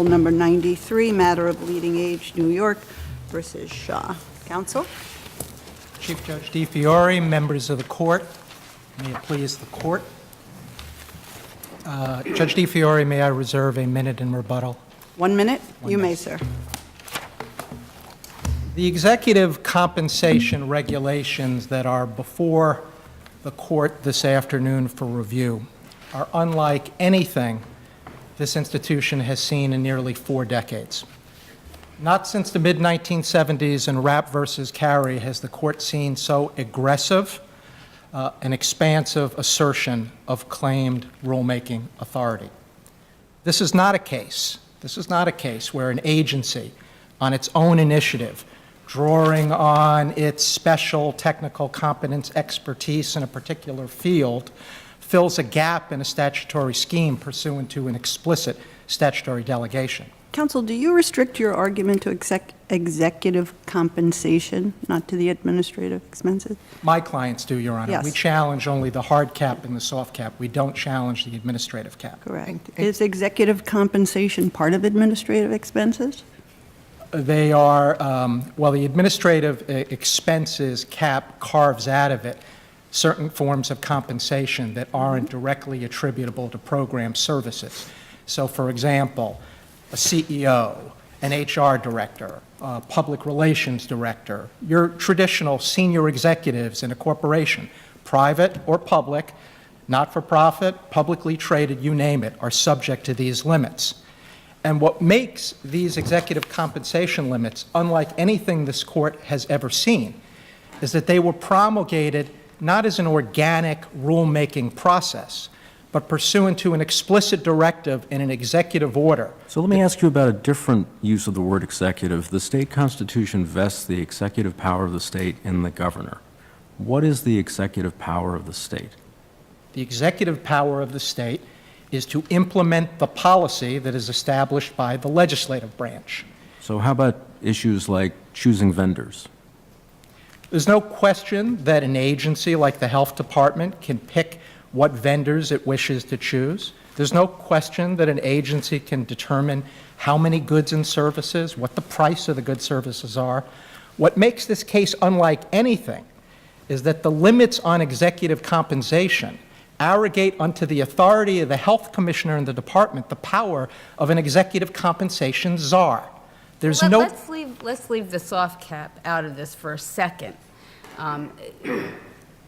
Number 93, matter of LeadingAge, New York versus Shah. Counsel? Chief Judge DiFiore, members of the court, may it please the court. Judge DiFiore, may I reserve a minute in rebuttal? 1 minute? You may, minute. sir. The executive compensation regulations that are before the court this afternoon for review are unlike anything this institution has seen in nearly 4 decades. Not since the mid-1970s in Rapp versus Carey has the court seen so aggressive and expansive assertion of claimed rulemaking authority. This is not a case where an agency, on its own initiative, drawing on its special technical competence expertise in a particular field, fills a gap in a statutory scheme pursuant to an explicit statutory delegation. Counsel, do you restrict your argument to executive compensation, not to the administrative expenses? My clients do, Your Honor. Yes. We challenge only the hard cap and the soft cap. We don't challenge the administrative cap. Correct. Is executive compensation part of administrative expenses? They are, well, the administrative expenses cap carves out of it certain forms of compensation that aren't directly attributable to program services. So, for example, a CEO, an HR director, a public relations director, your traditional senior executives in a corporation, private or public, not-for-profit, publicly traded, you name it, are subject to these limits. And what makes these executive compensation limits unlike anything this court has ever seen is that they were promulgated not as an organic rulemaking process, but pursuant to an explicit directive in an executive order. So let me ask you about a different use of the word executive. The state constitution vests the executive power of the state in the governor. What is the executive power of the state? The executive power of the state is to implement the policy that is established by the legislative branch. So how about issues like choosing vendors? There's no question that an agency like the health department can pick what vendors it wishes to choose. There's no question that an agency can determine how many goods and services, what the price of the goods services are. What makes this case unlike anything is that the limits on executive compensation arrogate unto the authority of the health commissioner in the department the power of an executive compensation czar. There's no. Let's leave the soft cap out of this for a second.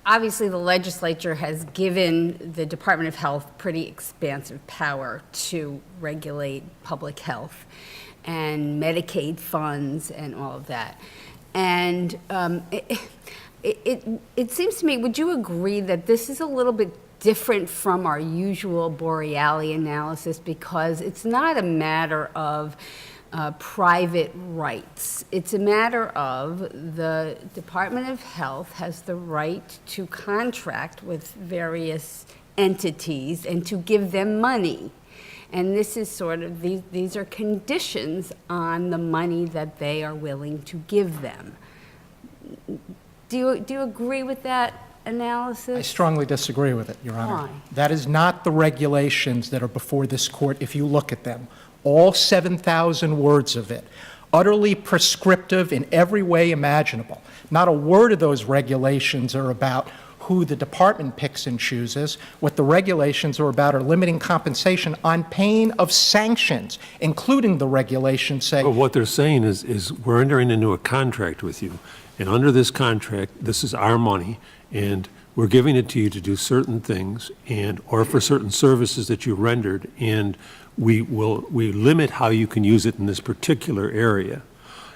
Obviously, the legislature has given the Department of Health pretty expansive power to regulate public health and Medicaid funds and all of that. And it seems to me, would you agree that this is a little bit different from our usual Boreali analysis, because it's not a matter of private rights. It's a matter of the Department of Health has the right to contract with various entities and to give them money. And this is sort of, these are conditions on the money that they are willing to give them. Do you agree with that analysis? I strongly disagree with it, Your Honor. Why? That is not the regulations that are before this court if you look at them. All 7,000 words of it, utterly prescriptive in every way imaginable. Not a word of those regulations are about who the department picks and chooses. What the regulations are about are limiting compensation on pain of sanctions, including the regulations say. But what they're saying is we're entering into a contract with you, and under this contract, this is our money, and we're giving it to you to do certain things or for certain services that you rendered, and we limit how you can use it in this particular area.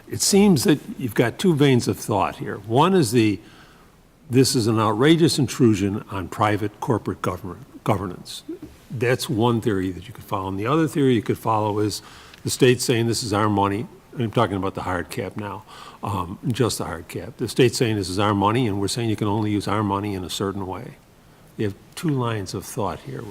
It seems that you've got two veins of thought here. One is this is an outrageous intrusion on private corporate governance. That's one theory that you could follow. And the other theory you could follow is the state saying this is our money. I'm talking about the hard cap now, just the hard cap. The state's saying this is our money, and we're saying you can only use our money in a certain way. You have two lines of thought here.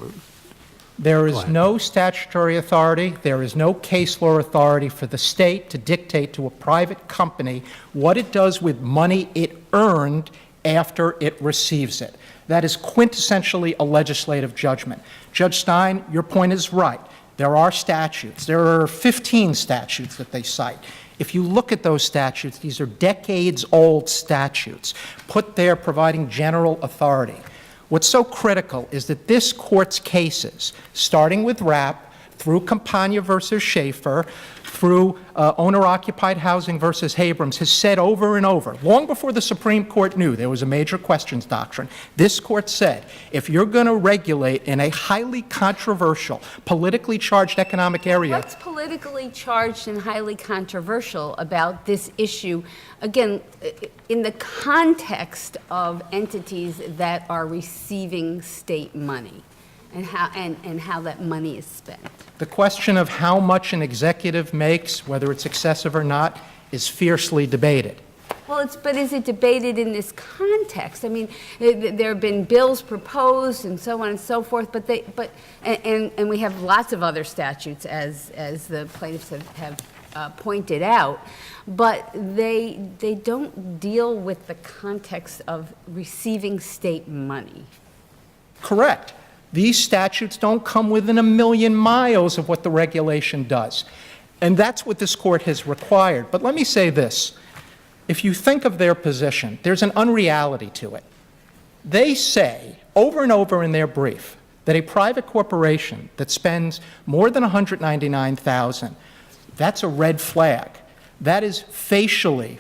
There is no statutory authority, there is no case law authority for the state to dictate to a private company what it does with money it earned after it receives it. That is quintessentially a legislative judgment. Judge Stein, your point is right. there are statutes. There are 15 statutes that they cite. If you look at those statutes, these are decades-old statutes put there providing general authority. What's so critical is that this court's cases, starting with Rapp, through Campagna versus Schaefer, through owner-occupied housing versus Abrams, has said over and over, long before the Supreme Court knew there was a major questions doctrine, this court said, if you're going to regulate in a highly controversial, politically charged economic area. What's politically charged and highly controversial about this issue, again, in the context of entities that are receiving state money? And how that money is spent. The question of how much an executive makes, whether it's excessive or not, is fiercely debated. Well, but is it debated in this context? I mean, there have been bills proposed and so on and so forth, and we have lots of other statutes, as the plaintiffs have pointed out, but they don't deal with the context of receiving state money. Correct. These statutes don't come within a million miles of what the regulation does. And that's what this court has required. But let me say this. If you think of their position, there's an unreality to it. They say over and over in their brief that a private corporation that spends more than $199,000, that's a red flag. That is facially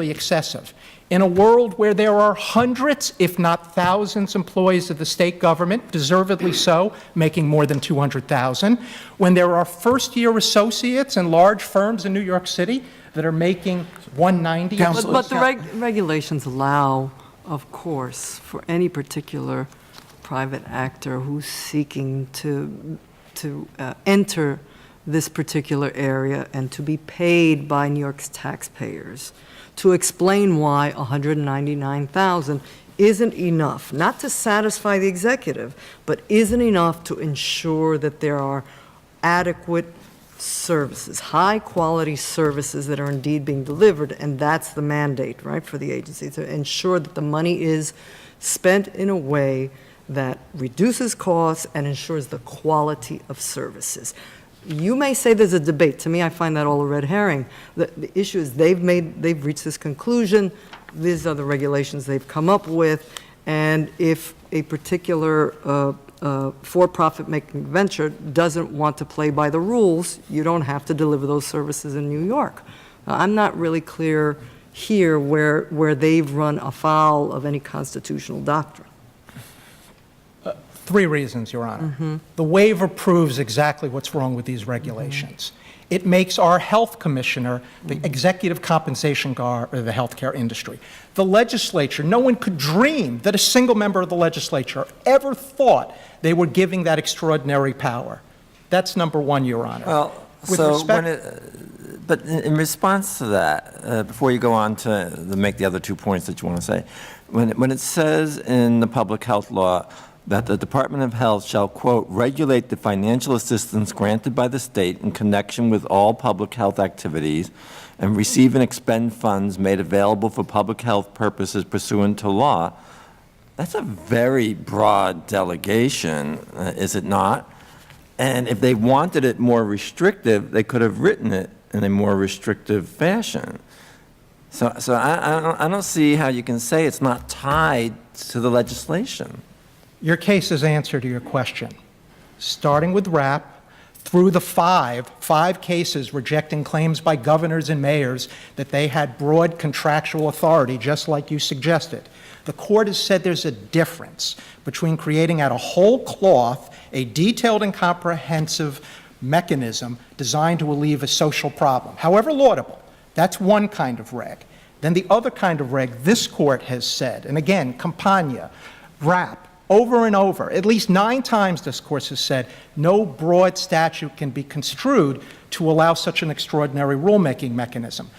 excessive. In a world where there are hundreds, if not thousands, employees of the state government, deservedly so, making more than $200,000, when there are first-year associates in large firms in New York City that are making $190,000. But the regulations allow, of course, for any particular private actor who's seeking to enter this particular area and to be paid by New York's taxpayers, to explain why $199,000 isn't enough, not to satisfy the executive, but isn't enough to ensure that there are adequate services, high-quality services that are indeed being delivered, and that's the mandate, right, for the agency, to ensure that the money is spent in a way that reduces costs and ensures the quality of services. You may say there's a debate. To me, I find that all a red herring. The issue is they've reached this conclusion. These are the regulations they've come up with. And if a particular for-profit making venture doesn't want to play by the rules, you don't have to deliver those services in New York. I'm not really clear here where they've run afoul of any constitutional doctrine. Three reasons, Your Honor. The waiver proves exactly what's wrong with these regulations. It makes our health commissioner the executive compensation guard of the healthcare industry. The legislature, no one could dream that a single member of the legislature ever thought they were giving that extraordinary power. That's number one, Your Honor. Well, With so respect- but in response to that, before you go on to make the other 2 points that you want to say, when it says in the public health law that the Department of Health shall, quote, regulate the financial assistance granted by the state in connection with all public health activities and receive and expend funds made available for public health purposes pursuant to law, that's a very broad delegation, is it not? And if they wanted it more restrictive, they could have written it in a more restrictive fashion. So I don't see how you can say it's not tied to the legislation. Your case is answer to your question. Starting with Rapp, through the five cases rejecting claims by governors and mayors that they had broad contractual authority, just like you suggested. The court has said there's a difference between creating out of whole cloth a detailed and comprehensive mechanism designed to relieve a social problem, however laudable. That's one kind of reg. Then the other kind of reg, this court has said, and again, Campagna, Rapp, over and over, at least 9 times this court has said, no broad statute can be construed to allow such an extraordinary rulemaking mechanism.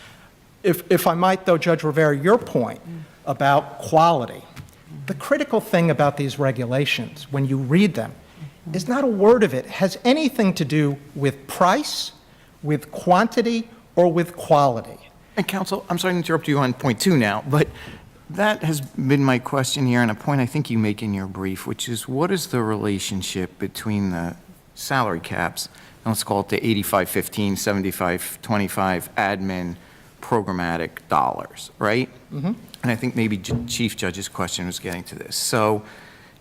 If I might, though, Judge Rivera, your point about quality, the critical thing about these regulations, when you read them, is not a word of it has anything to do with price, with quantity, or with quality. And counsel, I'm sorry to interrupt you on point 2 now, but that has been my question here, and a point I think you make in your brief, which is what is the relationship between the salary caps let's call it the 85-15, 75-25 admin programmatic dollars, right? And I think maybe Chief Judge's question was getting to this. So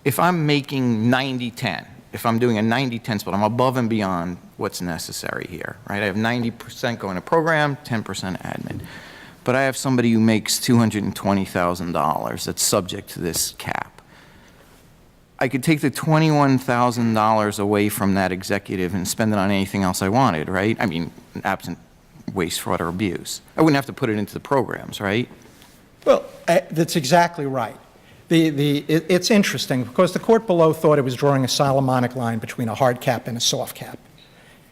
if I'm making 90-10, if I'm doing a 90-10 split, I'm above and beyond what's necessary here, right? I have 90% going to program, 10% admin. But I have somebody who makes $220,000 that's subject to this cap. I could take the $21,000 away from that executive and spend it on anything else I wanted, right? I mean, absent waste, fraud, or abuse. I wouldn't have to put it into the programs, right? Well, that's exactly right. It's interesting because the court below thought it was drawing a Solomonic line between a hard cap and a soft cap.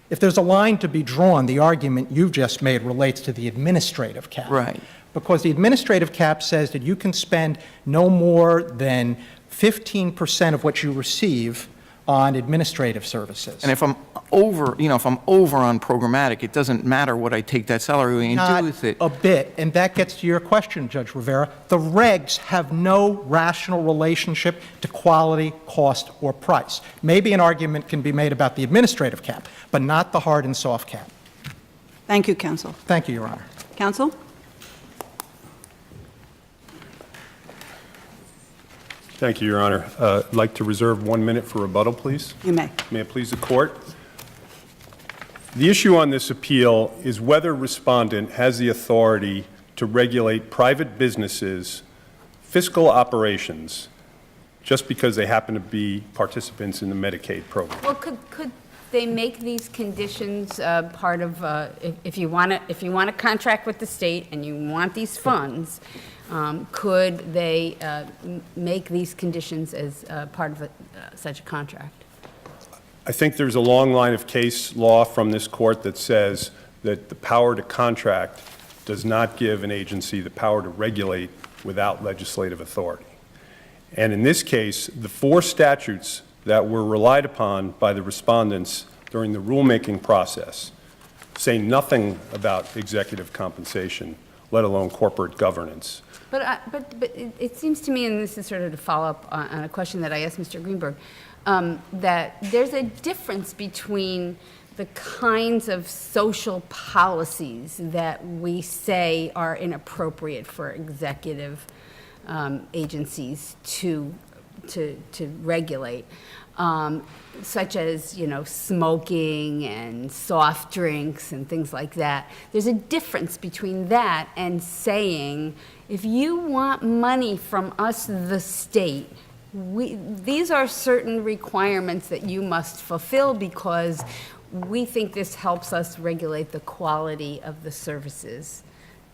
If there's a line to be drawn, the argument you've just made relates to the administrative cap. Right. Because the administrative cap says that you can spend no more than 15% of what you receive on administrative services. And if I'm over, if I'm over on programmatic, it doesn't matter what I take that salary away and do with it. Not a bit, and that gets to your question, Judge Rivera. The regs have no rational relationship to quality, cost, or price. Maybe an argument can be made about the administrative cap, but not the hard and soft cap. Thank you, counsel. Thank you, Your Honor. Counsel? Thank you, Your Honor. I'd like to reserve 1 minute for rebuttal, please. You may. May it please the Court? The issue on this appeal is whether respondent has the authority to regulate private businesses' fiscal operations just because they happen to be participants in the Medicaid program. Well, could they make these conditions part of, if you want to contract with the state and you want these funds, could they make these conditions as part of such a contract? I think there's a long line of case law from this court that says that the power to contract does not give an agency the power to regulate without legislative authority. And in this case, the 4 statutes that were relied upon by the respondents during the rulemaking process say nothing about executive compensation, let alone corporate governance. But it seems to me, and this is sort of to follow up on a question that I asked Mr. Greenberg, that there's a difference between the kinds of social policies that we say are inappropriate for executive agencies to regulate, such as, smoking and soft drinks and things like that. There's a difference between that and saying, if you want money from us, the state, these are certain requirements that you must fulfill because we think this helps us regulate the quality of the services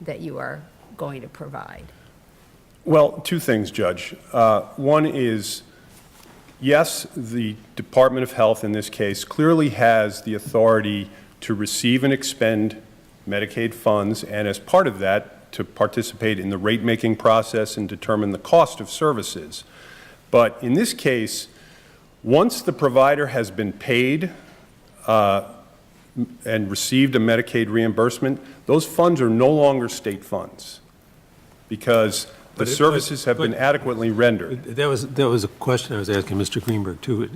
that you are going to provide. Well, 2 things, Judge. One is, yes, the Department of Health in this case clearly has the authority to receive and expend Medicaid funds, and as part of that, to participate in the rate-making process and determine the cost of services. But in this case, once the provider has been paid and received a Medicaid reimbursement, those funds are no longer state funds because the services have been adequately rendered. That was a question I was asking Mr. Greenberg, too.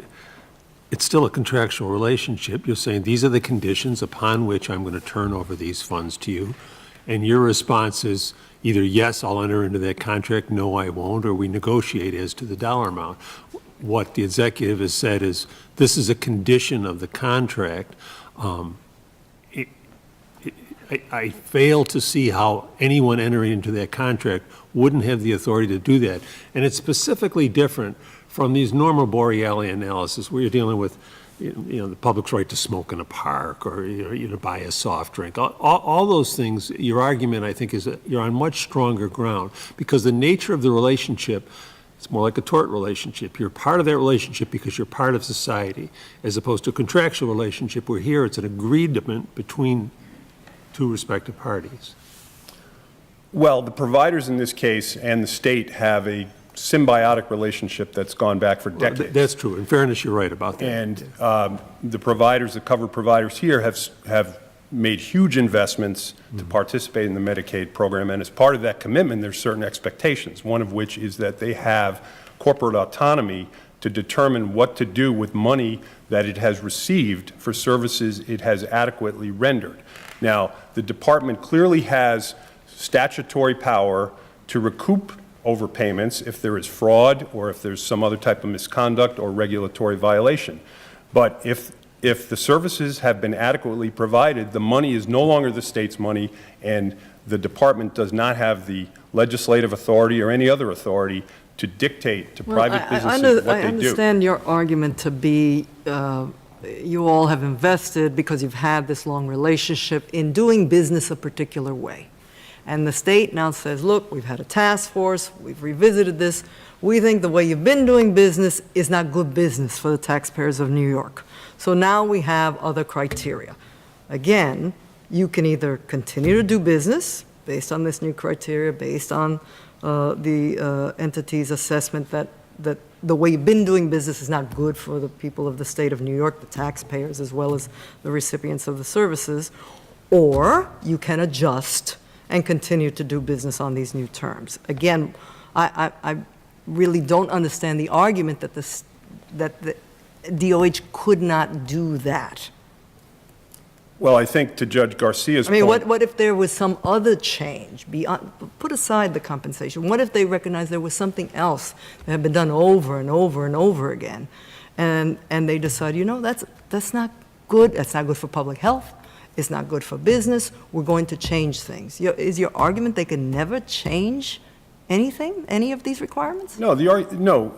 It's still a contractual relationship. You're saying these are the conditions upon which I'm going to turn over these funds to you. And your response is either, yes, I'll enter into that contract, no, I won't, or we negotiate as to the dollar amount. What the executive has said is this is a condition of the contract. I fail to see how anyone entering into that contract wouldn't have the authority to do that. And it's specifically different from these normal Borealis analysis where you're dealing with the public's right to smoke in a park or buy a soft drink. All those things, your argument, I think, is that you're on much stronger ground because the nature of the relationship, it's more like a tort relationship. You're part of that relationship because you're part of society, as opposed to a contractual relationship where here it's an agreement between 2 respective parties. Well, the providers in this case and the state have a symbiotic relationship that's gone back for decades. Well, that's true. In fairness, you're right about that. And the providers, the covered providers here have made huge investments to participate in the Medicaid program. And as part of that commitment, there's certain expectations, one of which is that they have corporate autonomy to determine what to do with money that it has received for services it has adequately rendered. Now, the department clearly has statutory power to recoup overpayments if there is fraud or if there's some other type of misconduct or regulatory violation. But if the services have been adequately provided, the money is no longer the state's money, and the department does not have the legislative authority or any other authority to dictate to private businesses what they do. I understand your argument to be you all have invested because you've had this long relationship in doing business a particular way. And the state now says, look, we've had a task force, we've revisited this. We think the way you've been doing business is not good business for the taxpayers of New York. So now we have other criteria. Again, you can either continue to do business based on this new criteria, based on the entity's assessment that the way you've been doing business is not good for the people of the state of New York, the taxpayers, as well as the recipients of the services, or you can adjust and continue to do business on these new terms. Again, I really don't understand the argument that the DoH could not do that. Well, I think to Judge Garcia's I mean, point, what if there was some other change beyond, put aside the compensation, what if they recognized there was something else that had been done over and over and over again, and they decide, you know, that's not good, that's not good for public health, it's not good for business, we're going to change things. Is your argument they can never change anything, any of these requirements? no,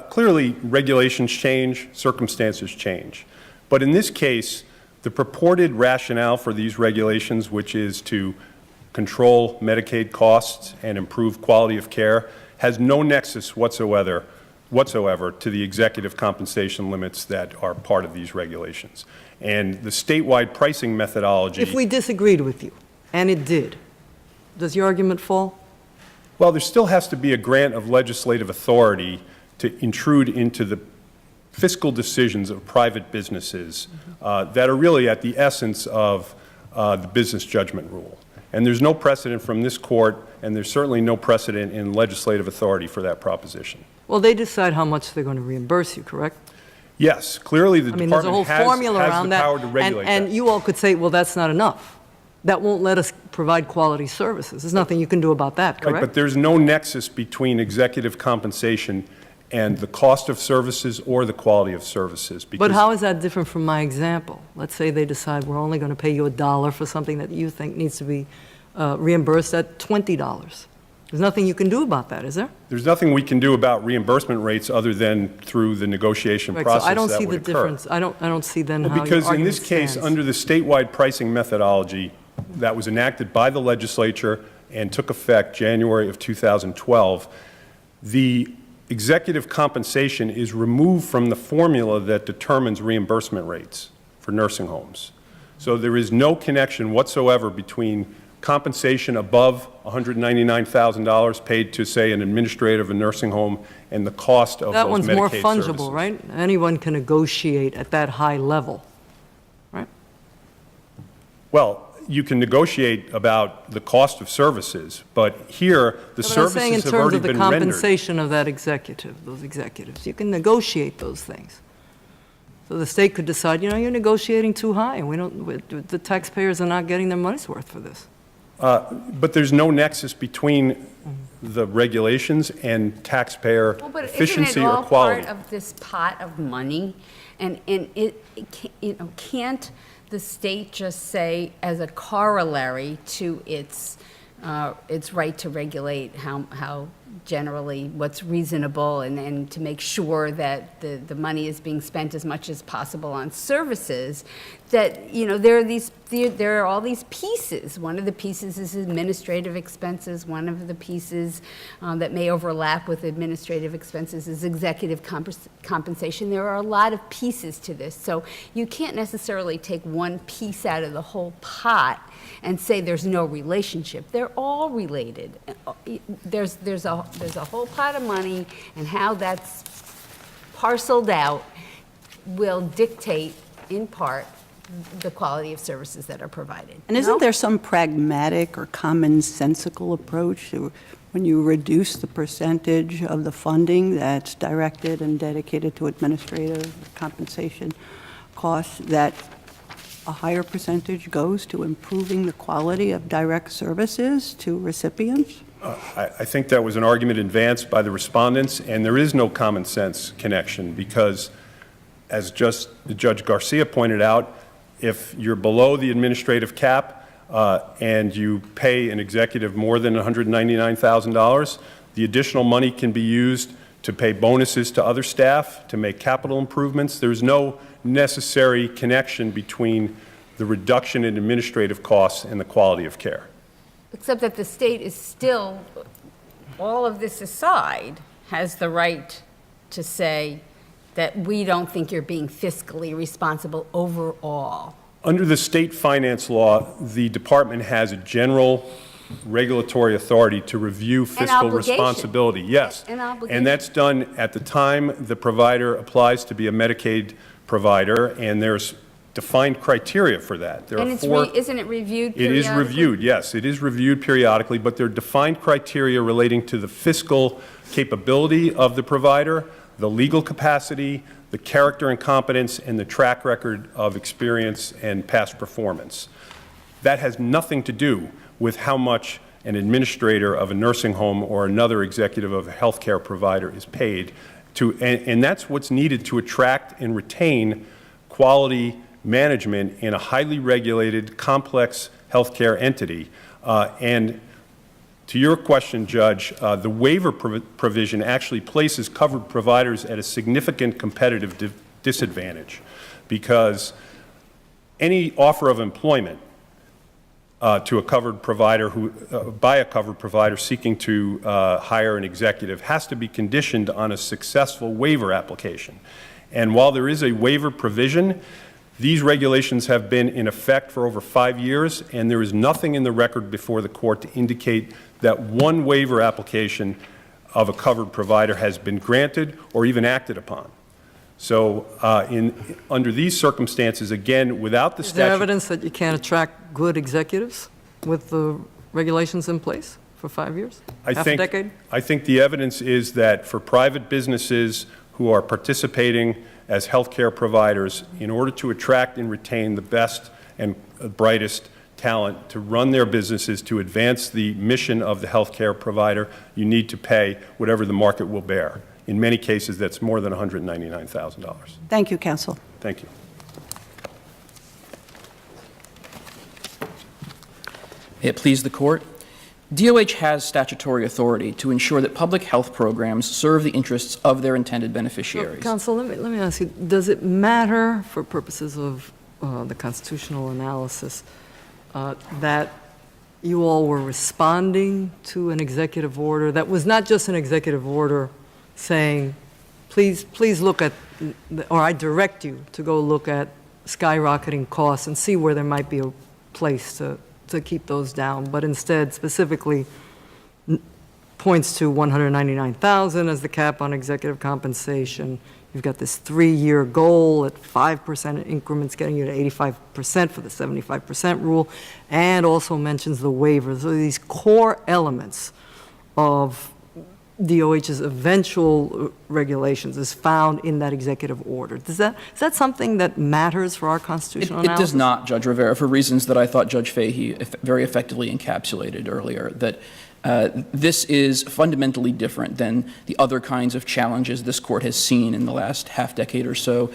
clearly regulations change, circumstances change. But in this case, the purported rationale for these regulations, which is to control Medicaid costs and improve quality of care, has no nexus whatsoever to the executive compensation limits that are part of these regulations. And the statewide pricing methodology— If we disagreed with you, and it did, does your argument fall? Well, there still has to be a grant of legislative authority to intrude into the fiscal decisions of private businesses that are really at the essence of the business judgment rule. And there's no precedent from this court, and there's certainly no precedent in legislative authority for that proposition. Well, they decide how much they're going to reimburse you, correct? Yes, clearly the I mean, there's a whole department formula has around the that. power to regulate And that. you all could say, well, that's not enough. That won't let us provide quality services. There's nothing you can do about that, Right, correct? but there's no nexus between executive compensation and the cost of services or the quality of services. But because how is that different from my example? Let's say they decide we're only going to pay you $1 for something that you think needs to be reimbursed at $20. There's nothing you can do about that, is there? There's nothing we can do about reimbursement rates other than through the negotiation Right, process so I don't that see would the occur. difference. I don't see then Well, how your because in argument this case, stands. under the statewide pricing methodology that was enacted by the legislature and took effect January of 2012, the executive compensation is removed from the formula that determines reimbursement rates for nursing homes. So there is no connection whatsoever between compensation above $199,000 paid to, say, an administrator of a nursing home and the cost of That those one's Medicaid more services. fungible, right? Anyone can negotiate at that high level, right? Well, you can negotiate about the cost of services, but here, the But I'm saying in services have terms already of the been rendered. compensation of that executive, those executives, you can negotiate those things. So the state could decide, you know, you're negotiating too high, and the taxpayers are not getting their money's worth for this. But there's no nexus between the regulations and taxpayer Well, but efficiency isn't it or all quality. part of this pot of money? And can't the state just say, as a corollary to its right to regulate how generally what's reasonable and to make sure that the money is being spent as much as possible on services, that, you know, there are all these pieces. One of the pieces is administrative expenses. One of the pieces that may overlap with administrative expenses is executive compensation. There are a lot of pieces to this. So you can't necessarily take one piece out of the whole pot and say there's no relationship. They're all related. There's a whole pot of money, and how that's parceled out will dictate, in part, the quality of services that are provided. And isn't No? there some pragmatic or commonsensical approach to when you reduce the percentage of the funding that's directed and dedicated to administrative compensation costs, that a higher percentage goes to improving the quality of direct services to recipients? I think that was an argument advanced by the respondents, and there is no common sense connection because, as Judge Garcia pointed out, if you're below the administrative cap and you pay an executive more than $199,000, the additional money can be used to pay bonuses to other staff, to make capital improvements. There's no necessary connection between the reduction in administrative costs and the quality of care. Except that the state is still, all of this aside, has the right to say that we don't think you're being fiscally responsible overall. Under the state finance law, the department has a general regulatory authority to review fiscal obligation. responsibility. Yes. An obligation. And that's done at the time the provider applies to be a Medicaid provider, and there's defined criteria for that. There And are it's four. isn't it reviewed It periodically? is reviewed, yes. It is reviewed periodically, but there are defined criteria relating to the fiscal capability of the provider, the legal capacity, the character and competence, and the track record of experience and past performance. That has nothing to do with how much an administrator of a nursing home or another executive of a healthcare provider is paid to, and that's what's needed to attract and retain quality management in a highly regulated, complex healthcare entity. And to your question, Judge, the waiver provision actually places covered providers at a significant competitive disadvantage because any offer of employment to a covered provider by a covered provider seeking to hire an executive has to be conditioned on a successful waiver application. And while there is a waiver provision, these regulations have been in effect for over 5 years, and there is nothing in the record before the court to indicate that one waiver application of a covered provider has been granted or even acted upon. So under these circumstances, again, without the Is there statute... evidence that you can't attract good executives with the regulations in place for 5 years? Half a decade? I think the evidence is that for private businesses who are participating as healthcare providers, in order to attract and retain the best and brightest talent to run their businesses, to advance the mission of the healthcare provider, you need to pay whatever the market will bear. In many cases, that's more than $199,000. Thank you, counsel. Thank you. May it please the Court. DoH has statutory authority to ensure that public health programs serve the interests of their intended beneficiaries. Counsel, let me ask you, does it matter for purposes of the constitutional analysis that you all were responding to an executive order that was not just an executive order saying, please look at, or I direct you to go look at skyrocketing costs and see where there might be a place to keep those down, but instead specifically points to $199,000 as the cap on executive compensation. You've got this 3-year goal at 5% increments getting you to 85% for the 75% rule, and also mentions the waivers. So these core elements of DOH's eventual regulations is found in that executive order. Is that something that matters for our constitutional It analysis? does not, Judge Rivera, for reasons that I thought Judge Fahey very effectively encapsulated earlier, that this is fundamentally different than the other kinds of challenges this Court has seen in the last half-decade or so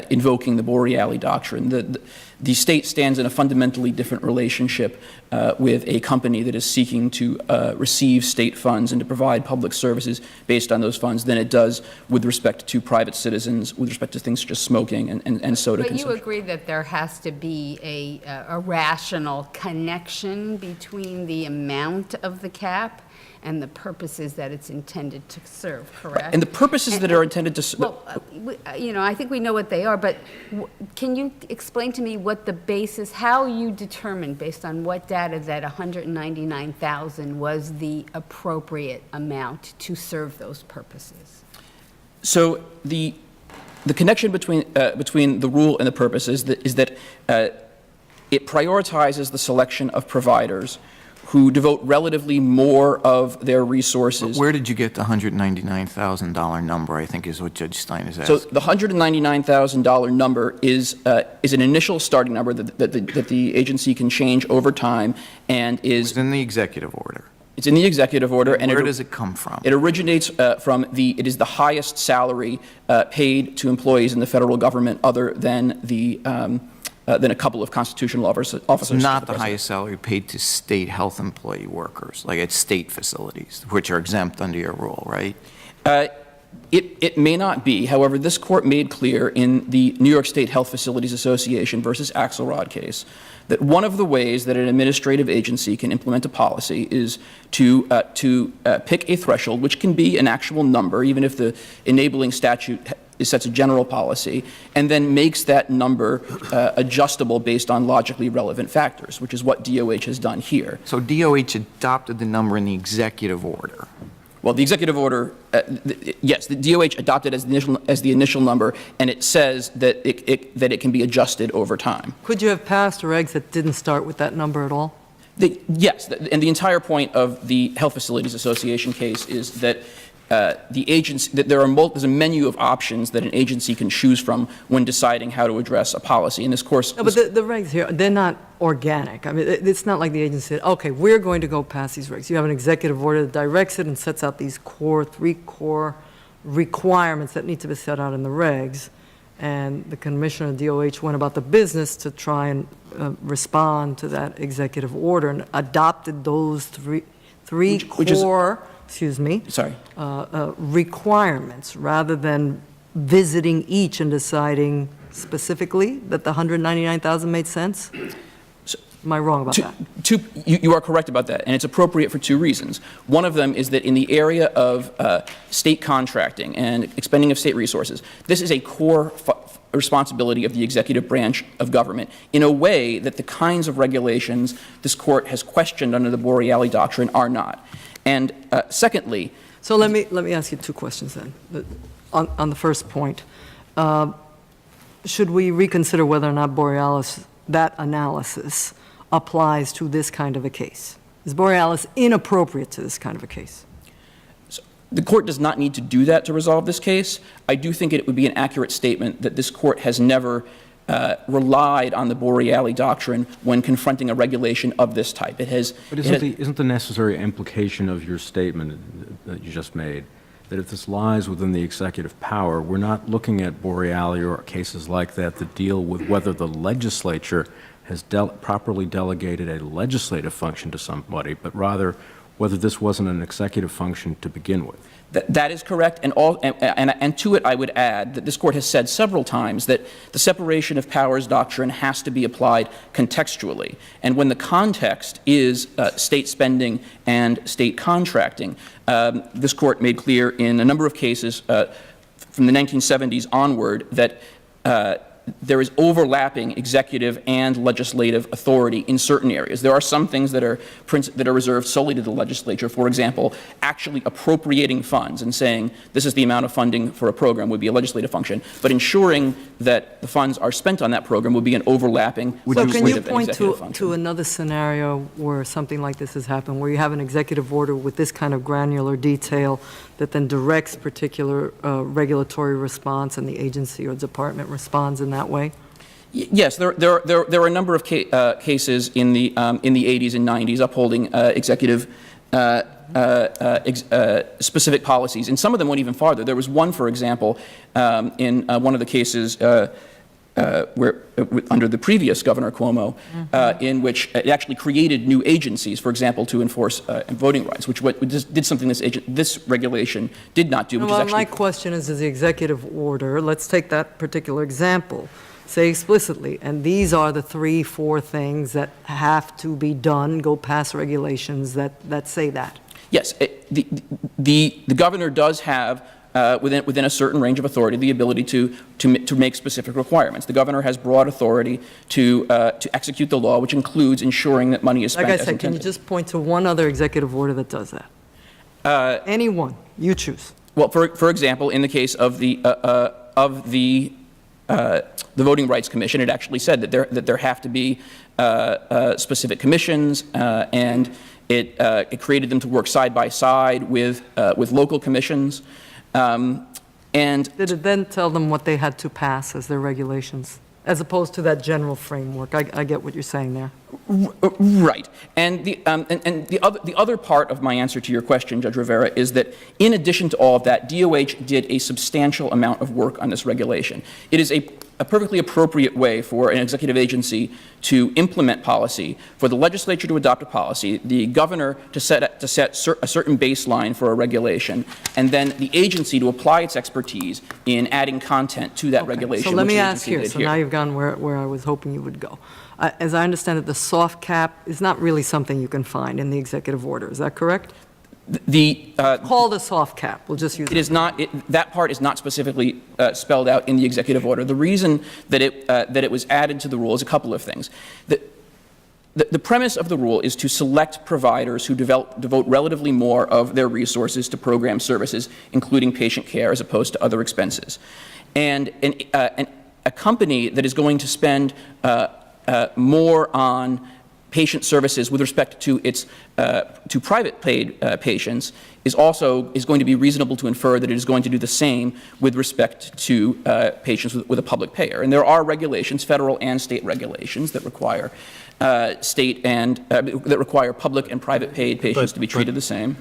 invoking the Boreali Doctrine. The state stands in a fundamentally different relationship with a company that is seeking to receive state funds and to provide public services based on those funds than it does with respect to private citizens, with respect to things such as smoking and soda consumption. But you agree that there has to be a rational connection between the amount of the cap and the purposes that it's intended to serve, correct? And the purposes that are intended to serve... Well, I think we know what they are, but can you explain to me what the basis, how you determined, based on what data, that $199,000 was the appropriate amount to serve those purposes? So the The connection between the rule and the purpose is that it prioritizes the selection of providers who devote relatively more of their resources. Where did you get the $199,000 number, I think is what Judge Stein is asking. So the $199,000 number is an initial starting number that the agency can change over time and is... It's in the executive order. It's in the executive order. And where does it come from? It originates it is the highest salary paid to employees in the federal government other than than a couple of constitutional officers. It's not the highest salary paid to state health employee workers, like at state facilities, which are exempt under your rule, right? It may not be. However, this court made clear in the New York State Health Facilities Association versus Axelrod case that one of the ways that an administrative agency can implement a policy is to pick a threshold, which can be an actual number, even if the enabling statute sets a general policy, and then makes that number adjustable based on logically relevant factors, which is what DoH has done here. So DoH adopted the number in the executive order. Well, the executive order, yes, the DoH adopted as the initial number, and it says that it can be adjusted over time. Could you have passed regs that didn't start with that number at all? Yes, and the entire point of the Health Facilities Association case is that the agency, that there's a menu of options that an agency can choose from when deciding how to address a policy. In this course, No, but the regs here, they're not organic. I mean, it's not like the agency said, okay, we're going to go pass these regs. You have an executive order that directs it and sets out these three core requirements that need to be set out in the regs. And the commissioner of DoH went about the business to try and respond to that executive order and adopted those three core requirements, rather than visiting each and deciding specifically that the 199,000 made sense? Am I wrong about that? You are correct about that, and it's appropriate for two reasons. One of them is that in the area of state contracting and expending of state resources, this is a core responsibility of the executive branch of government in a way that the kinds of regulations this court has questioned under the Boreali Doctrine are not. And secondly... So let me ask you two questions then. On the first point, should we reconsider whether or not Borealis, that analysis, applies to this kind of a case? Is Borealis inappropriate to this kind of a case? So the court does not need to do that to resolve this case. I do think it would be an accurate statement that this court has never relied on the Boreali Doctrine when confronting a regulation of this type. It has. But isn't the necessary implication of your statement that you just made that if this lies within the executive power, we're not looking at Boreali or cases like that that deal with whether the legislature has properly delegated a legislative function to somebody, but rather whether this wasn't an executive function to begin with? That is correct, and to it I would add that this court has said several times that the separation of powers doctrine has to be applied contextually. And when the context is state spending and state contracting, this court made clear in a number of cases from the 1970s onward that there is overlapping executive and legislative authority in certain areas. There are some things that are reserved solely to the legislature. For example, actually appropriating funds and saying this is the amount of funding for a program would be a legislative function. But ensuring that the funds are spent on that program would be an overlapping legislative and executive function. Can you point to another scenario where something like this has happened, where you have an executive order with this kind of granular detail that then directs particular regulatory response and the agency or department responds in that way? Yes, there are a number of cases in the 80s and 90s upholding executive specific policies, and some of them went even farther. There was one, for example, in one of the cases where under the previous Governor Cuomo, in which it actually created new agencies, for example, to enforce voting rights, which did something this regulation did not do. Which is actually my question is the executive order, let's take that particular example, say explicitly, and these are the 3-4 things that have to be done, go pass regulations that say that. Yes, the governor does have within a certain range of authority the ability to make specific requirements. The governor has broad authority to execute the law, which includes ensuring that money is spent like I as said, intended. can you just point to one other executive order that does that? Any one, you choose. Well, for example, in the case of the Voting Rights Commission. It actually said that there have to be specific commissions, and it created them to work side by side with local commissions. And Did it then tell them what they had to pass as their regulations, as opposed to that general framework? I get what you're saying there. Right. And the other part of my answer to your question, Judge Rivera, is that in addition to all of that, DoH did a substantial amount of work on this regulation. It is a perfectly appropriate way for an executive agency to implement policy, for the legislature to adopt a policy, the governor to set a certain baseline for a regulation, and then the agency to apply its expertise in adding content to that regulation. So let which me the ask agency here, did so now you've gone where I was hoping you would go. As I understand it, the soft cap is not really something you can find in the executive order, is that correct? Called a soft cap, we'll just use It is not, that part is not specifically spelled out in the executive order. The reason that it was added to the rule is a couple of things. The premise of the rule is to select providers who devote relatively more of their resources to program services, including patient care, as opposed to other expenses. And a company that is going to spend more on patient services with respect to its to private paid patients is going to be reasonable to infer that it is going to do the same with respect to patients with a public payer. And there are regulations, federal and state regulations, that require that require public and private paid patients to be treated the same.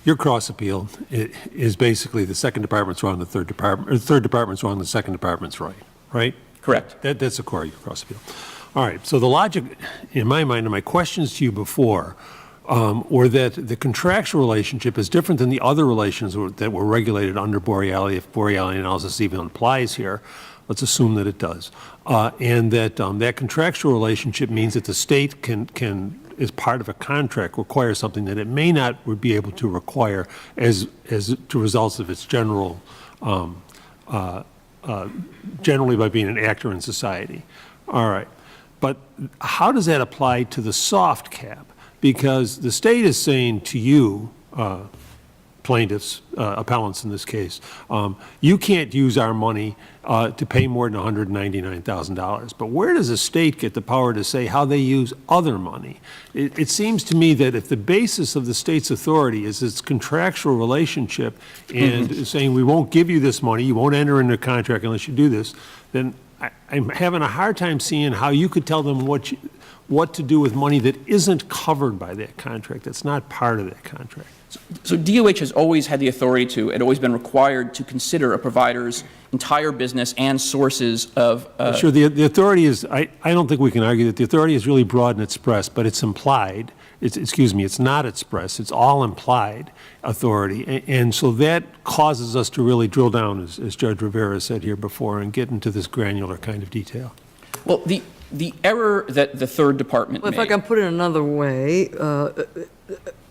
Your cross appeal is basically the second department's wrong, the third department, or the third department's wrong, the second department's right? Correct. That's the core of your cross appeal. All right, so the logic, in my mind, and my questions to you before, were that the contractual relationship is different than the other relations that were regulated under Borealis, if Borealis analysis even applies here. Let's assume that it does. And that that contractual relationship means that the state can, as part of a contract, require something that it may not be able to require as to results of its general, generally by being an actor in society. All right. But how does that apply to the soft cap? Because the state is saying to you, plaintiffs, appellants in this case, you can't use our money to pay more than $199,000. But where does the state get the power to say how they use other money? It seems to me that if the basis of the state's authority is its contractual relationship and saying we won't give you this money, you won't enter into a contract unless you do this, then I'm having a hard time seeing how you could tell them what to do with money that isn't covered by that contract, that's not part of that contract. So DoH has always had the authority to, and always been required to consider a provider's entire business and sources of... Sure, the authority is, I don't think we can argue that the authority is really broad and expressed, but it's implied. It's not expressed, it's all implied authority. And so that causes us to really drill down, as Judge Rivera said here before, and get into this granular kind of detail. Well, the error that the third department Well, made... if I can put it another way,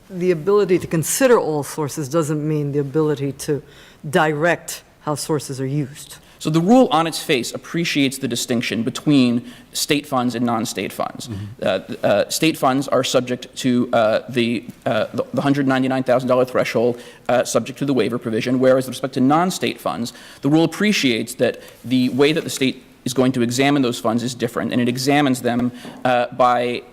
the ability to consider all sources doesn't mean the ability to direct how sources are used. So the rule on its face appreciates the distinction between state funds and non-state funds. State funds are subject to the $199,000 threshold, subject to the waiver provision, whereas with respect to non-state funds, the rule appreciates that the way that the state is going to examine those funds is different, and it examines them by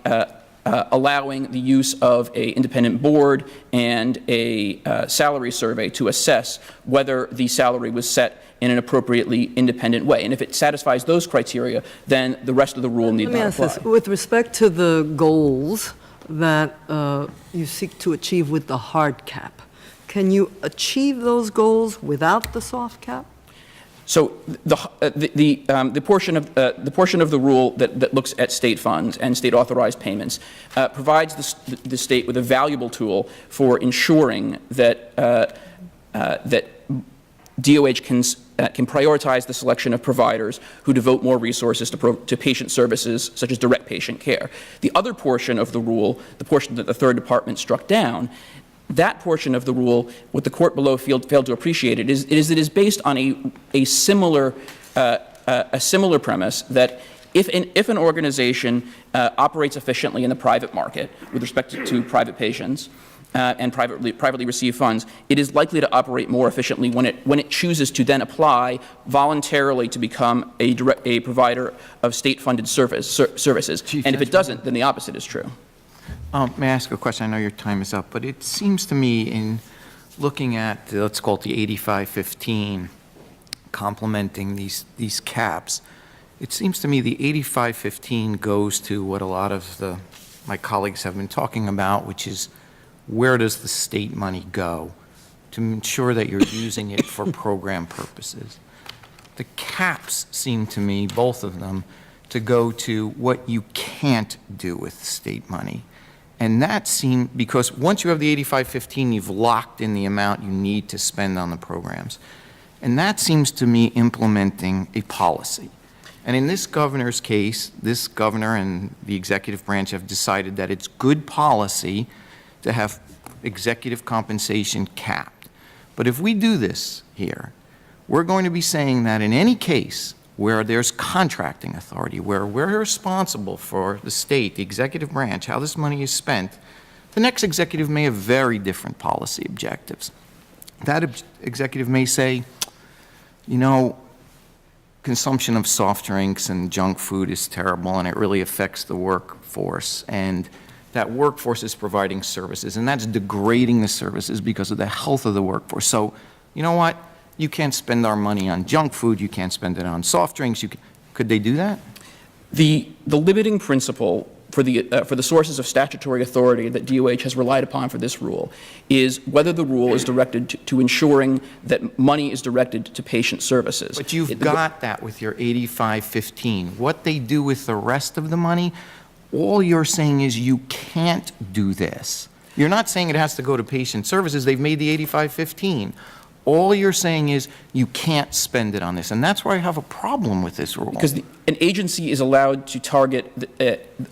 allowing the use of an independent board and a salary survey to assess whether the salary was set in an appropriately independent way. And if it satisfies those criteria, then the rest of the rule need not apply. Let me ask this. With respect to the goals that you seek to achieve with the hard cap, can you achieve those goals without the soft cap? So the portion of the rule that looks at state funds and state authorized payments provides the state with a valuable tool for ensuring that that DoH can prioritize the selection of providers who devote more resources to patient services, such as direct patient care. The other portion of the rule, the portion that the third department struck down, that portion of the rule, what the court below failed to appreciate it is based on a similar premise that if an organization operates efficiently in the private market with respect to private patients, and privately receive funds, it is likely to operate more efficiently when it chooses to then apply voluntarily to become a provider of state-funded services. And if it doesn't, then the opposite is true. May I ask a question? I know your time is up, but it seems to me in looking at, let's call it the 8515, complementing these caps, it seems to me the 8515 goes to what a lot of my colleagues have been talking about, which is where does the state money go to ensure that you're using it for program purposes. The caps seem to me, both of them, to go to what you can't do with state money. And that seemed, because once you have the 8515, you've locked in the amount you need to spend on the programs. And that seems to me implementing a policy. And in this governor's case, this governor and the executive branch have decided that it's good policy to have executive compensation capped. But if we do this here, we're going to be saying that in any case where there's contracting authority, where we're responsible for the state, the executive branch, how this money is spent, the next executive may have very different policy objectives. That executive may say, you know, consumption of soft drinks and junk food is terrible and it really affects the workforce, and that workforce is providing services and that's degrading the services because of the health of the workforce. So, you know what? You can't spend our money on junk food, you can't spend it on soft drinks. Could they do that? The limiting principle for the sources of statutory authority that DoH has relied upon for this rule is whether the rule is directed to ensuring that money is directed to patient services. But you've got that with your 8515. What they do with the rest of the money, all you're saying is you can't do this. You're not saying it has to go to patient services. They've made the 8515. All you're saying is you can't spend it on this. And that's where I have a problem with this rule. Because an agency is allowed to target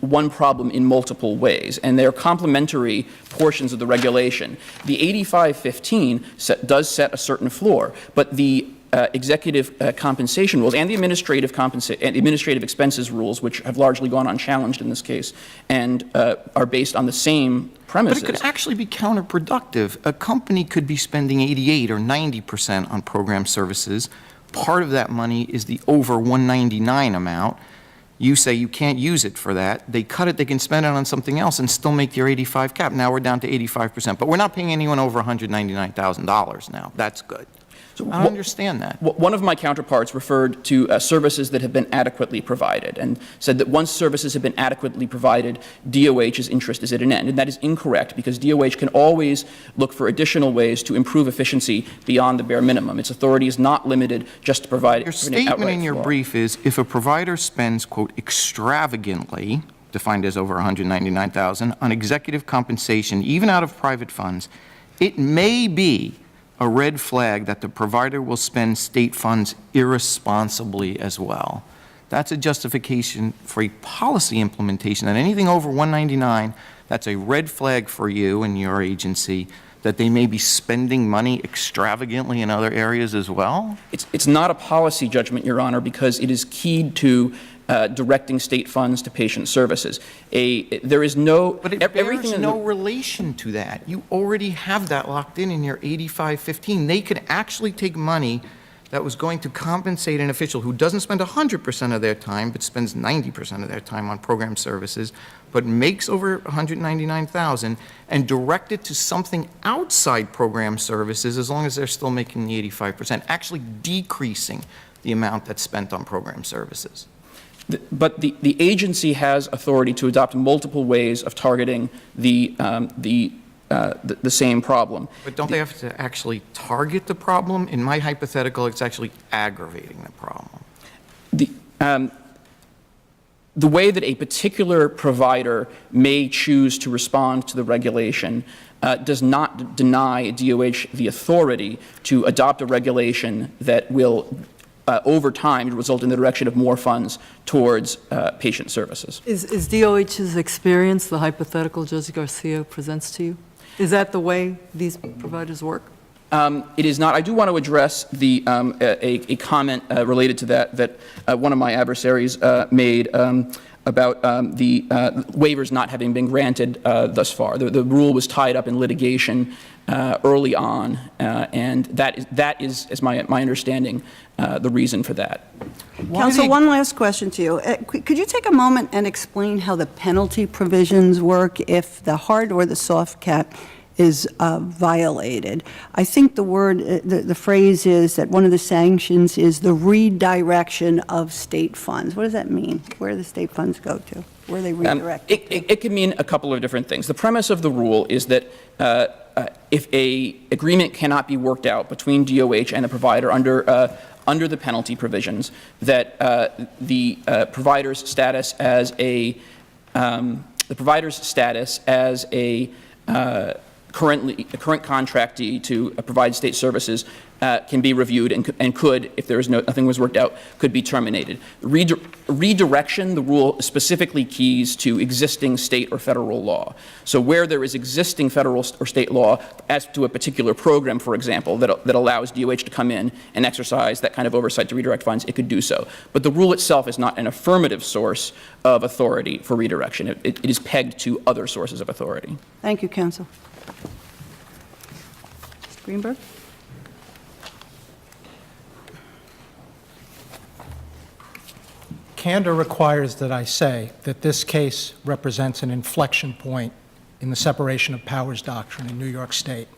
one problem in multiple ways, and they're complementary portions of the regulation. The 8515 does set a certain floor, but the executive compensation rules and the administrative expenses rules, which have largely gone unchallenged in this case, and are based on the same premises. But it could actually be counterproductive. A company could be spending 88 or 90% on program services. Part of that money is the over 199 amount. You say you can't use it for that. They cut it, they can spend it on something else and still make your 85 cap. Now we're down to 85%. But we're not paying anyone over $199,000 now. That's good. So I understand that. One of my counterparts referred to services that have been adequately provided and said that once services have been adequately provided, DoH's interest is at an end. And that is incorrect, because DoH can always look for additional ways to improve efficiency beyond the bare minimum. Its authority is not limited just to provide Your statement in your brief is if a provider spends, quote, extravagantly, defined as over $199,000, on executive compensation, even out of private funds, it may be a red flag that the provider will spend state funds irresponsibly as well. That's a justification for a policy implementation, that anything over 199, that's a red flag for you and your agency, that they may be spending money extravagantly in other areas as well? It's not a policy judgment, Your Honor, because it is keyed to directing state funds to patient services. There is no... But it bears no relation to that. You already have that locked in your 8515. They could actually take money that was going to compensate an official who doesn't spend 100% of their time, but spends 90% of their time on program services, but makes over $199,000, and direct it to something outside program services as long as they're still making the 85%, actually decreasing the amount that's spent on program services. But the agency has authority to adopt multiple ways of targeting the same problem. But don't they have to actually target the problem? In my hypothetical, it's actually aggravating the problem. The way that a particular provider may choose to respond to the regulation does not deny DoH the authority to adopt a regulation that will over time result in the direction of more funds towards patient services. Is DoH's experience the hypothetical Judge Garcia presents to you? Is that the way these providers work? It is not. I do want to address a comment related to that one of my adversaries made. about the waivers not having been granted thus far. The rule was tied up in litigation early on, and that is, as my understanding, the reason for that. Counsel, one last question to you. Could you take a moment and explain how the penalty provisions work if the hard or the soft cap is violated? I think the phrase is that one of the sanctions is the redirection of state funds. What does that mean? Where do the state funds go to? Where are they redirected? It can mean a couple of different things. The premise of the rule is that if a agreement cannot be worked out between DoH and the provider under the penalty provisions, that the provider's status as a current contractee to provide state services can be reviewed and could, if there is nothing was worked out, could be terminated. Redirection, the rule specifically keys to existing state or federal law. So where there is existing federal or state law as to a particular program, for example, that allows DoH to come in and exercise that kind of oversight to redirect funds, it could do so. But the rule itself is not an affirmative source of authority for redirection. It is pegged to other sources of authority. Thank you, counsel. Mr. Greenberg? Candor requires that I say that this case represents an inflection point in the separation of powers doctrine in New York State.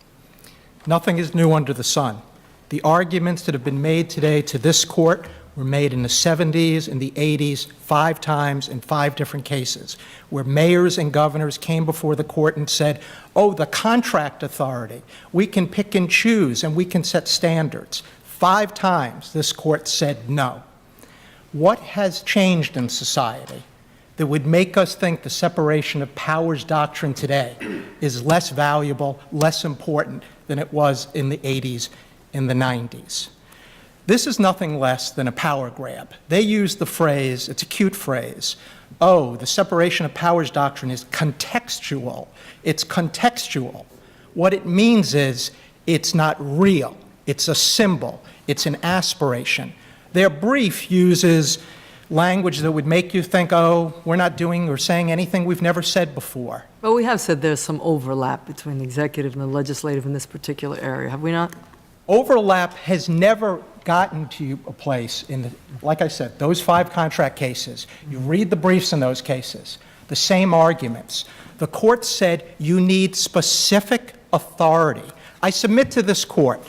Nothing is new under the sun. The arguments that have been made today to this court were made in the 70s and the 80s 5 times in 5 different cases, where mayors and governors came before the court and said, oh, the contract authority, we can pick and choose and we can set standards. 5 times this court said no. What has changed in society that would make us think the separation of powers doctrine today is less valuable, less important than it was in the 80s, in the 90s? This is nothing less than a power grab. They use the phrase, it's a cute phrase, oh, the separation of powers doctrine is contextual. It's contextual. What it means is it's not real. It's a symbol. It's an aspiration. Their brief uses language that would make you think, oh, we're not doing or saying anything we've never said before. But we have said there's some overlap between the executive and the legislative in this particular area, have we not? Overlap has never gotten to a place like I said, those 5 contract cases. You read the briefs in those cases, the same arguments. The court said you need specific authority. I submit to this court,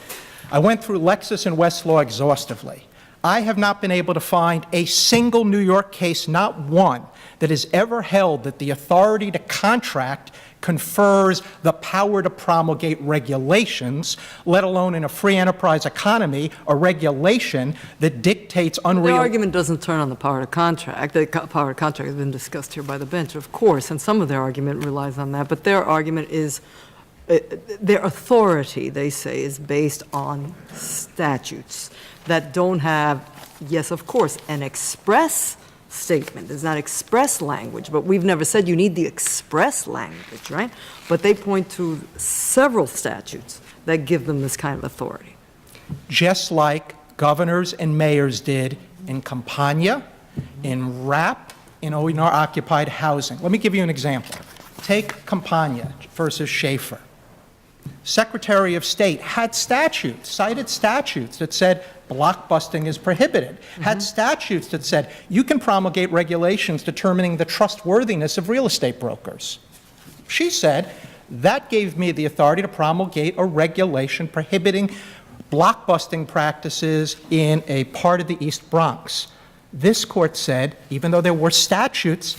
I went through Lexis and Westlaw exhaustively. I have not been able to find a single New York case, not one, that has ever held that the authority to contract confers the power to promulgate regulations, let alone in a free enterprise economy, a regulation that dictates unreal... The argument doesn't turn on the power to contract. The power to contract has been discussed here by the bench, of course, and some of their argument relies on that, but their argument is their authority, they say, is based on statutes that don't have, yes, of course, an express statement. There's not express language, but we've never said you need the express language, right? But they point to several statutes that give them this kind of authority. Just like governors and mayors did in Campania, in RAP, in owner-occupied housing. Let me give you an example. Take Campania versus Schaefer. Secretary of State had statutes, cited statutes that said blockbusting is prohibited, had statutes that said you can promulgate regulations determining the trustworthiness of real estate brokers. She said, that gave me the authority to promulgate a regulation prohibiting blockbusting practices in a part of the East Bronx. This court said, even though there were statutes,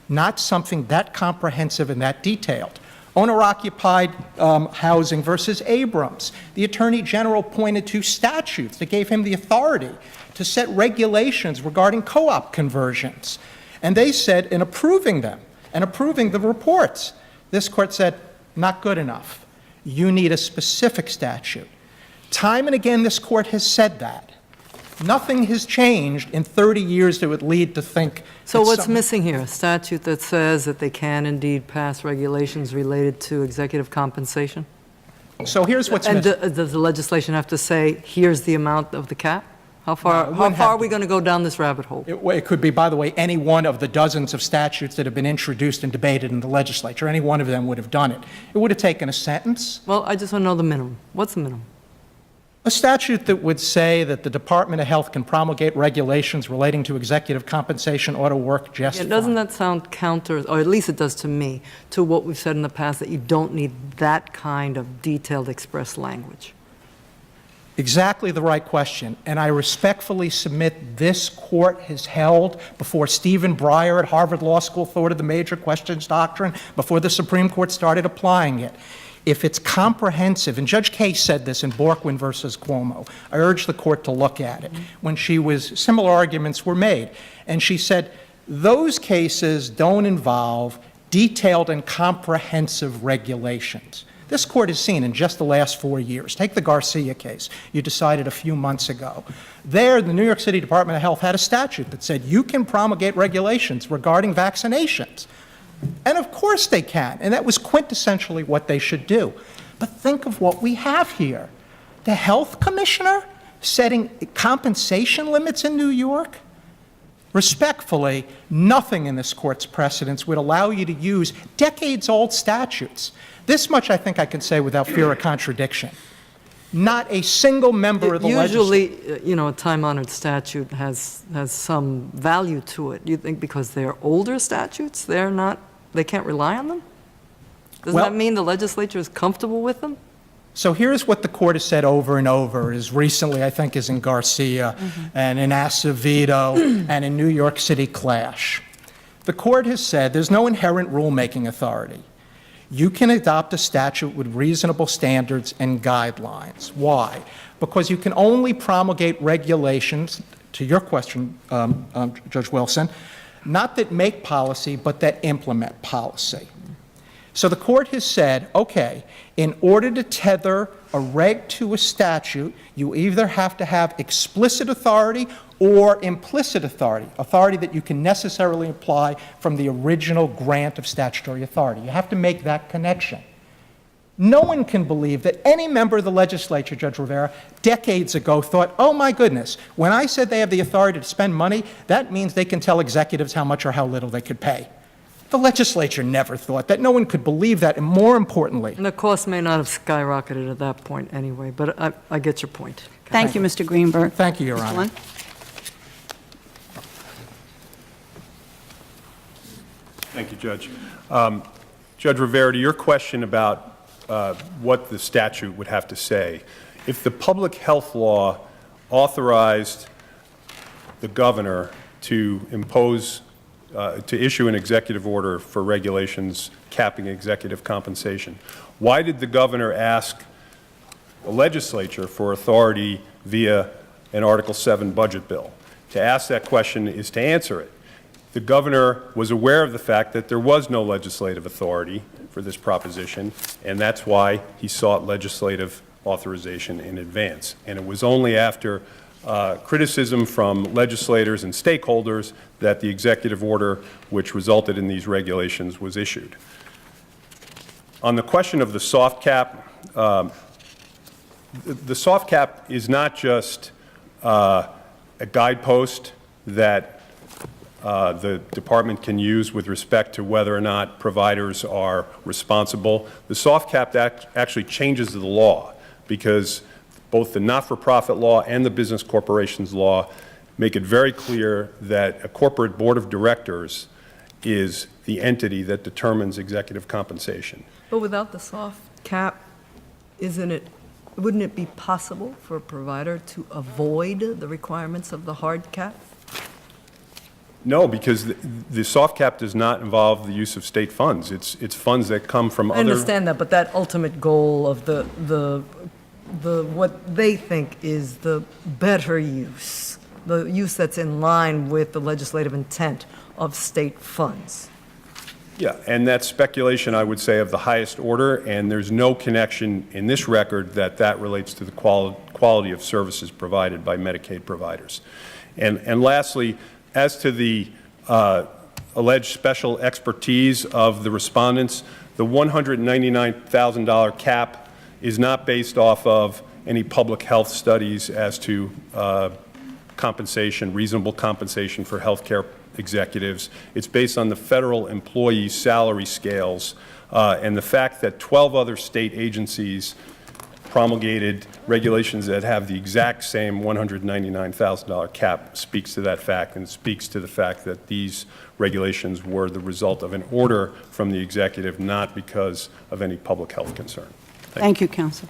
not something that comprehensive and that detailed. Owner-occupied housing versus Abrams. The Attorney General pointed to statutes that gave him the authority to set regulations regarding co-op conversions. And they said, in approving them and approving the reports, this court said, not good enough. You need a specific statute. Time and again, this court has said that. Nothing has changed in 30 years that would lead to think... So what's missing here? A statute that says that they can indeed pass regulations related to executive compensation? So here's what's missing. And does the legislation have to say, here's the amount of the cap? How far, it how wouldn't far have are we going to go down this rabbit hole? It could be, by the way, any one of the dozens of statutes that have been introduced and debated in the legislature. Any one of them would have done it. It would have taken a sentence, Well, I just want to know the minimum. What's the minimum? a statute that would say that the Department of Health can promulgate regulations relating to executive compensation ought to work just Yeah, fine. doesn't that sound counter, or at least it does to me, to what we've said in the past, that you don't need that kind of detailed express language? Exactly the right question, and I respectfully submit this court has held before Stephen Breyer at Harvard Law School thought of the major questions doctrine, before the Supreme Court started applying it. If it's comprehensive, and Judge Kaye said this in Borkwin versus Cuomo, I urge the court to look at it, when similar arguments were made, and she said, those cases don't involve detailed and comprehensive regulations. This court has seen in just the last 4 years. Take the Garcia case you decided a few months ago. There, the New York City Department of Health had a statute that said you can promulgate regulations regarding vaccinations. And of course they can, and that was quintessentially what they should do. But think of what we have here. The health commissioner setting compensation limits in New York? Respectfully, nothing in this court's precedents would allow you to use decades-old statutes. This much I think I can say without fear of contradiction. Not a single member of the legislature. Usually, a time-honored statute has some value to it. You think because they're older statutes, they can't rely on them? Does Well- that mean the legislature is comfortable with them? So here's what the court has said over and over, as recently I think as in Garcia and in Acevedo and in New York City Clash. The court has said there's no inherent rulemaking authority. You can adopt a statute with reasonable standards and guidelines. Why? Because you can only promulgate regulations, to your question, Judge Wilson, not that make policy, but that implement policy. So the court has said, okay, in order to tether a reg to a statute, you either have to have explicit authority or implicit authority, authority that you can necessarily apply from the original grant of statutory authority. You have to make that connection. No one can believe that any member of the legislature, Judge Rivera, decades ago thought, oh my goodness, when I said they have the authority to spend money, that means they can tell executives how much or how little they could pay. The legislature never thought that. No one could believe that, and more importantly. And the cost may not have skyrocketed at that point anyway, but I get your point. Thank you, Mr. Greenberg. Thank you, Your Mr. Honor. Lund? Thank you, Judge. Judge Rivera, to your question about what the statute would have to say, if the public health law authorized the governor to impose, to issue an executive order for regulations capping executive compensation, why did the governor ask the legislature for authority via an Article 7 budget bill? To ask that question is to answer it. The governor was aware of the fact that there was no legislative authority for this proposition, and that's why he sought legislative authorization in advance. And it was only after criticism from legislators and stakeholders that the executive order, which resulted in these regulations, was issued. On the question of the soft cap, the soft cap is not just a guidepost that the department can use with respect to whether or not providers are responsible. The soft cap actually changes the law, because both the not-for-profit law and the business corporations law make it very clear that a corporate board of directors is the entity that determines executive compensation. But without the soft cap, wouldn't it be possible for a provider to avoid the requirements of the hard cap? No, because the soft cap does not involve the use of state funds. It's funds that come from I other. understand that, but that ultimate goal of the what they think is the better use, the use that's in line with the legislative intent of state funds. Yeah, and that's speculation, I would say, of the highest order, and there's no connection in this record that relates to the quality of services provided by Medicaid providers. And lastly, as to the alleged special expertise of the respondents, the $199,000 cap is not based off of any public health studies as to compensation, reasonable compensation for healthcare executives. It's based on the federal employee salary scales, and the fact that 12 other state agencies promulgated regulations that have the exact same $199,000 cap speaks to that fact, and speaks to the fact that these regulations were the result of an order from the executive, not because of any public health concern. Thank you, counsel.